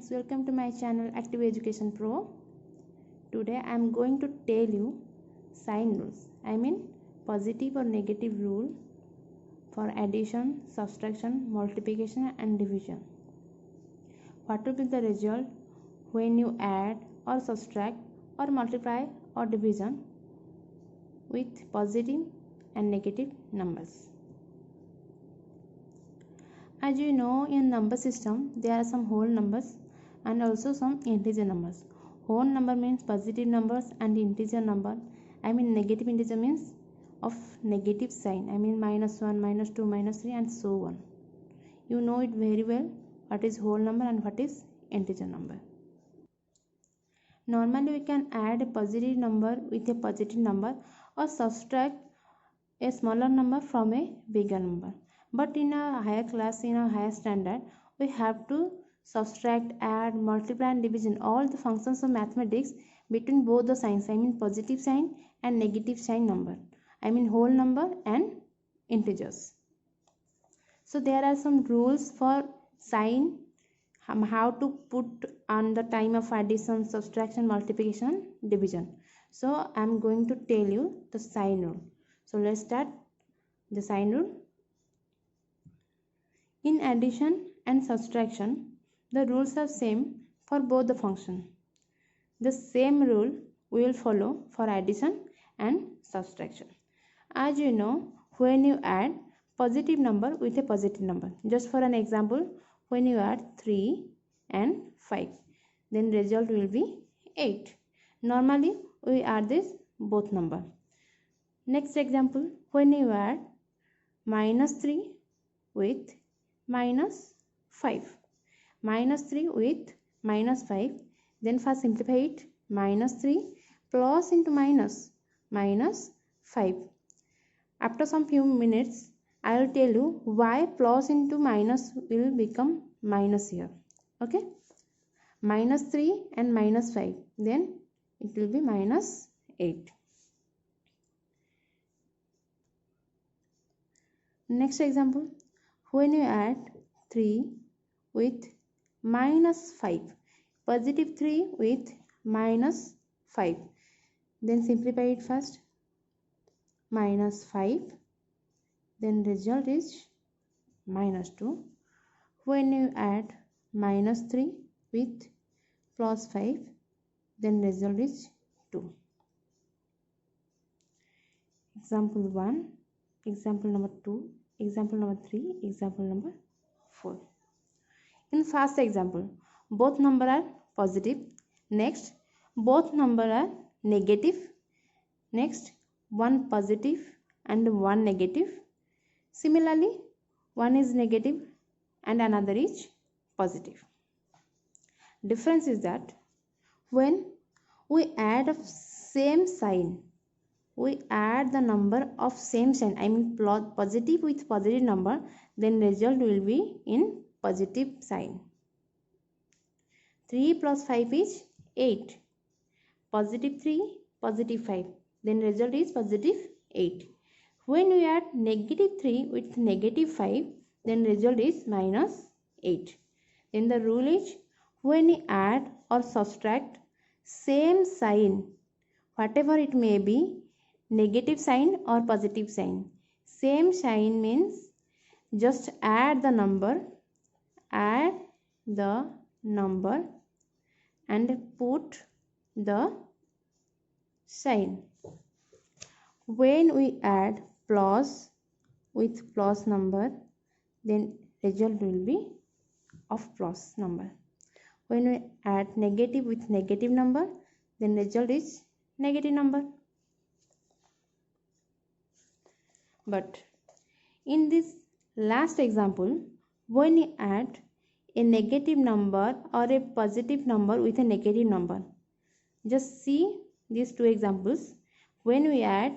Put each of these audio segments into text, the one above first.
friends, welcome to my channel Active Education Pro. Today I am going to tell you sign rules. I mean positive or negative rule for addition, subtraction, multiplication and division. What will be the result when you add or subtract or multiply or division with positive and negative numbers? As you know, in number system there are some whole numbers and also some integer numbers. Whole number means positive numbers and integer number, I mean negative integer means of negative sign, I mean -1, -2, -3 and so on. You know it very well what is whole number and what is integer number. Normally we can add a positive number with a positive number or subtract a smaller number from a bigger number. But in a higher class, in a higher standard, we have to subtract, add, multiply and division, all the functions of mathematics between both the signs, I mean positive sign and negative sign number, I mean whole number and integers. So there are some rules for sign, how to put on the time of addition, subtraction, multiplication, division. So I am going to tell you the sign rule. So let's start the sign rule. In addition and subtraction, the rules are same for both the function. The same rule we will follow for addition and subtraction. As you know, when you add positive number with a positive number, just for an example, when you add 3 and 5, then result will be 8. Normally we add this both number. Next example, when you add -3 with -5, -3 with -5, then first simplify it, -3 plus into -5. After some few minutes I will tell you why plus into minus will become minus here. Okay, -3 and -5, then it will be -8. Next example, when you add 3 with -5, positive 3 with -5, then simplify it first, -5, then result is -2. When you add -3 with +5, then result is 2. Example 1, example number 2, example number 3, example number 4. In first example, both number are positive. Next, both number are negative. Next, one positive and one negative. Similarly, one is negative and another is positive. Difference is that when we add of same sign, we add the number of same sign, I mean positive with positive number, then result will be in positive sign. 3 plus 5 is 8. Positive 3, positive 5, then result is positive 8. When we add negative 3 with negative 5, then result is -8. Then the rule is when we add or subtract same sign, whatever it may be, negative sign or positive sign, same sign means just add the number and put the sign. When we add plus with plus number, then result will be of plus number. When we add negative with negative number, then result is negative number. But in this last example, when you add a negative number or a positive number with a negative number, just see these two examples. When we add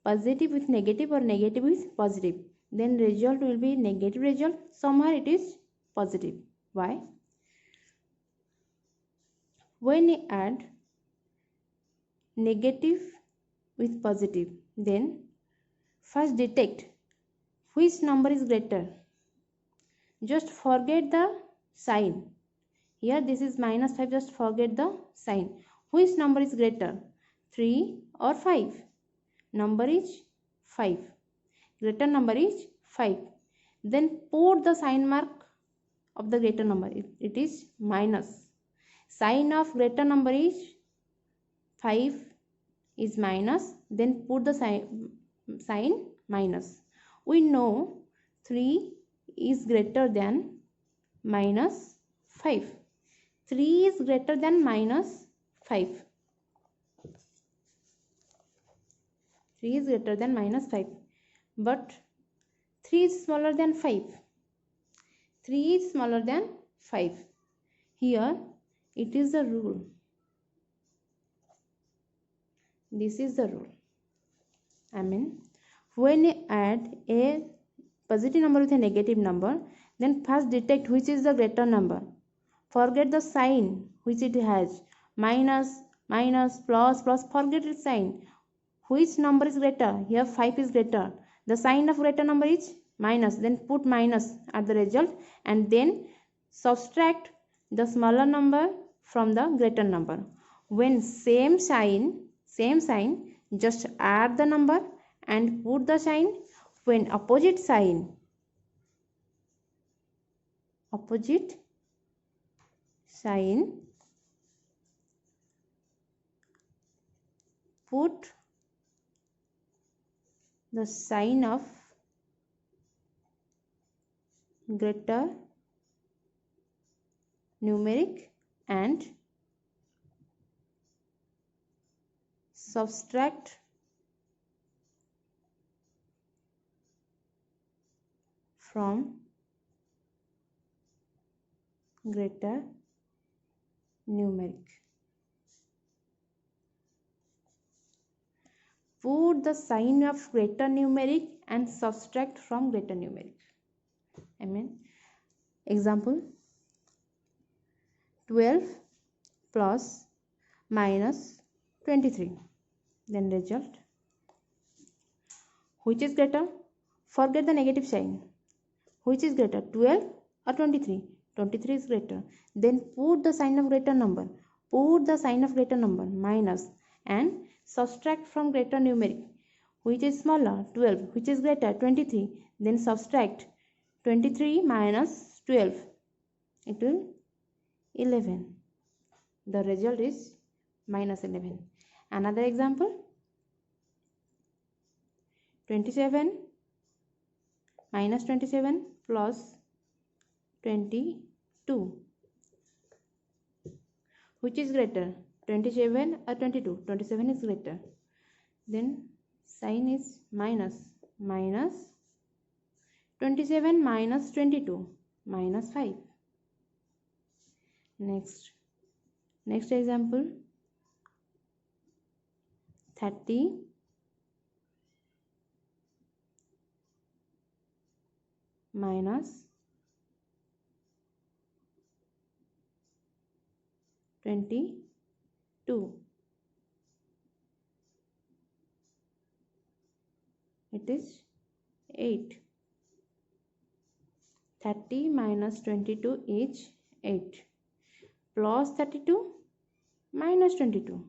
positive with negative or negative with positive, then result will be negative result. Somewhere it is positive. Why? When we add negative with positive, then first detect which number is greater. Just forget the sign. Here this is minus 5, just forget the sign. Which number is greater, 3 or 5? Number is 5. Greater number is 5. Then put the sign mark of the greater number. It is minus. Sign of greater number is 5 is minus. Then put the sign minus. We know 3 is greater than minus 5. 3 is greater than minus 5. 3 is greater than minus 5. But 3 is smaller than 5. 3 is smaller than 5. Here it is the rule. This is the rule. I mean, when you add a positive number with a negative number, then first detect which is the greater number. Forget the sign which it has. Minus, minus, plus, plus. Forget its sign. Which number is greater? Here 5 is greater. The sign of greater number is minus. Then put minus at the result and then subtract the smaller number from the greater number. When same sign, just add the number and put the sign. When opposite sign, put the sign of greater numeric and subtract from greater numeric. Put the sign of greater numeric and subtract from greater numeric. I mean, example, 12 plus minus 23. Then result. Which is greater? Forget the negative sign. Which is greater, 12 or 23? 23 is greater. Then put the sign of greater number. Put the sign of greater number, minus, and subtract from greater numeric. Which is smaller, 12. Which is greater, 23. Then subtract 23 minus 12. It will 11. The result is minus 11. Another example, 27 minus 27 plus 22. Which is greater, 27 or 22? 27 is greater. Then sign is minus. Minus 27 minus 22, minus 5. Next example, 30 minus 22. It is 8. 30 minus 22 is 8. Plus 32 minus 22.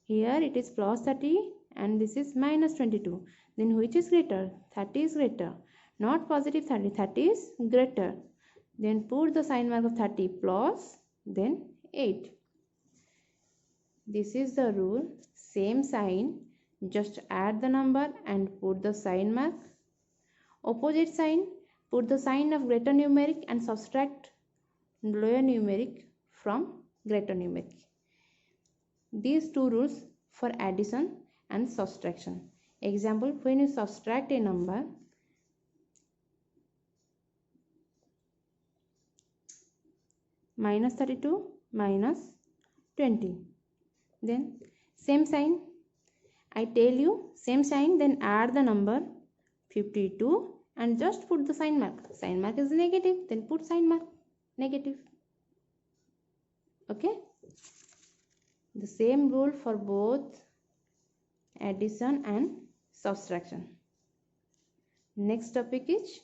Here it is plus 30 and this is minus 22. Then which is greater? 30 is greater. Not positive 30. 30 is greater. Then put the sign mark of 30 plus then 8. This is the rule. Same sign, just add the number and put the sign mark. Opposite sign, put the sign of greater numeric and subtract lower numeric from greater numeric. These two rules for addition and subtraction. Example, when you subtract a number, minus 32 minus 20. Then same sign, I tell you, same sign, then add the number 52 and just put the sign mark. Sign mark is negative, then put sign mark negative. Okay, the same rule for both addition and subtraction. Next topic is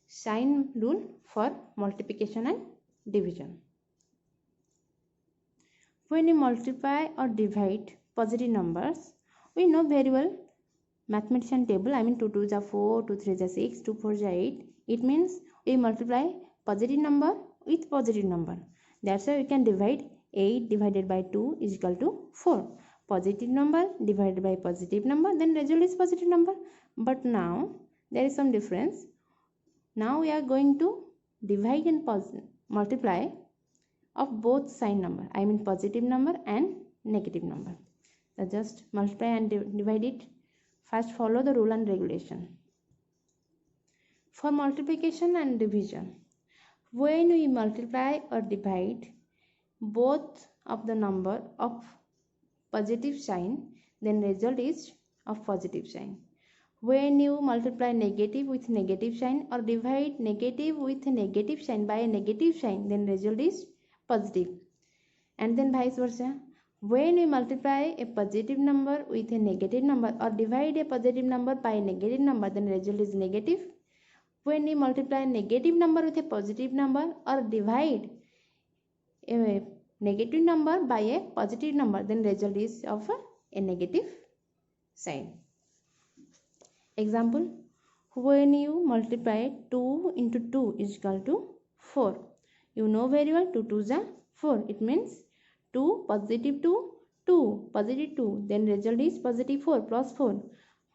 sign rule for multiplication and division. When you multiply or divide positive numbers, we know very well mathematician table. I mean 2 2s are 4, 2 3s are 6, 2 4s are 8. It means we multiply positive number with positive number. That's why we can divide 8 divided by 2 is equal to 4. Positive number divided by positive number, then result is positive number. But now there is some difference. Now we are going to divide and multiply of both sign number, I mean positive number and negative number. So just multiply and divide it. First follow the rule and regulation. For multiplication and division, when we multiply or divide both of the number of positive sign, then result is of positive sign. When you multiply negative with negative sign or divide negative with negative sign by a negative sign, then result is positive. And then vice versa. When we multiply a positive number with a negative number or divide a positive number by a negative number, then result is negative. When we multiply a negative number with a positive number or divide a negative number by a positive number, then result is of a negative sign. Example, when you multiply 2 into 2 is equal to 4. You know very well 2 2s are 4. It means 2 positive 2, 2 positive 2, then result is positive 4 plus 4.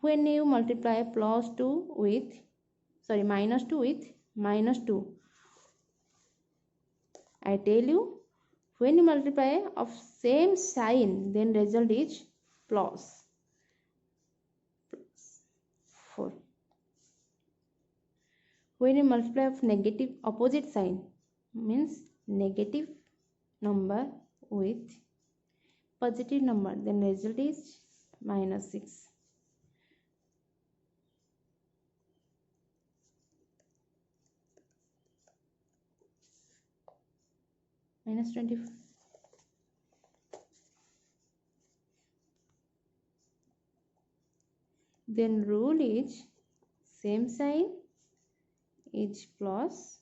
When you multiply minus 2 with minus 2, I tell you, when you multiply of same sign, then result is plus 4. When you multiply of negative opposite sign, means negative number with positive number, then result is minus 6. Minus 24. Then rule is same sign is plus,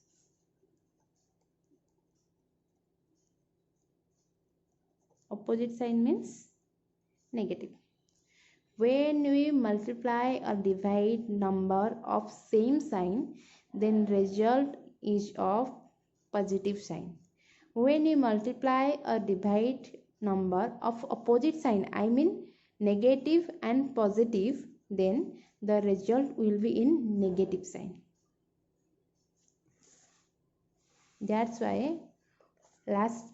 opposite sign means negative. When we multiply or divide number of same sign, then result is of positive sign. When we multiply or divide number of opposite sign, I mean negative and positive, then the result will be in negative sign. That's why last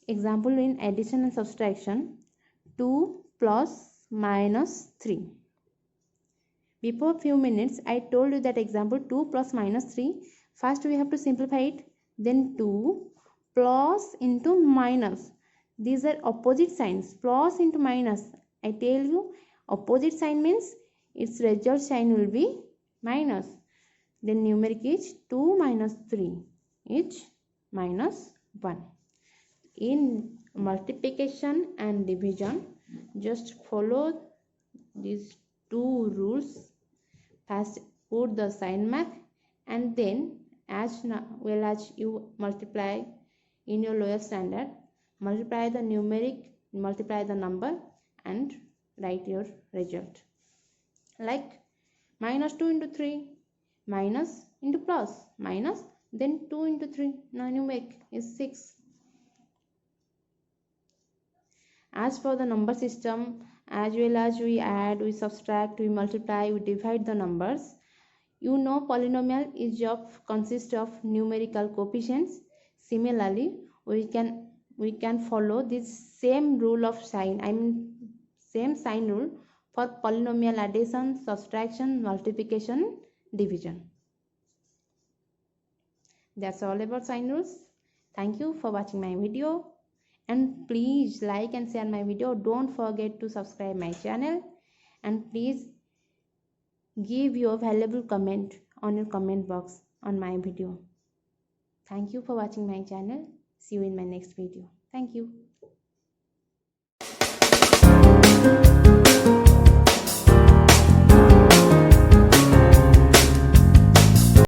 example in addition and subtraction, 2 plus minus 3. Before few minutes I told you that example 2 plus minus 3. First we have to simplify it, then 2 plus into minus. These are opposite signs, plus into minus. I tell you opposite sign means its result sign will be minus. Then numeric is 2 minus 3 is minus 1. In multiplication and division, just follow these two rules. First put the sign mark, and then as well as you multiply in your lower standard, multiply the numeric, multiply the number and write your result. Like minus 2 into 3, minus into plus, minus, then 2 into 3, now numeric is 6. As for the number system, as well as we add, we subtract, we multiply, we divide the numbers, you know polynomial is consists of numerical coefficients. Similarly, we can follow this same rule of sign, I mean same sign rule for polynomial addition, subtraction, multiplication, division. That's all about sign rules. Thank you for watching my video, and please like and share my video. Don't forget to subscribe my channel, and please give your valuable comment on your comment box on my video. Thank you for watching my channel. See you in my next video. Thank you.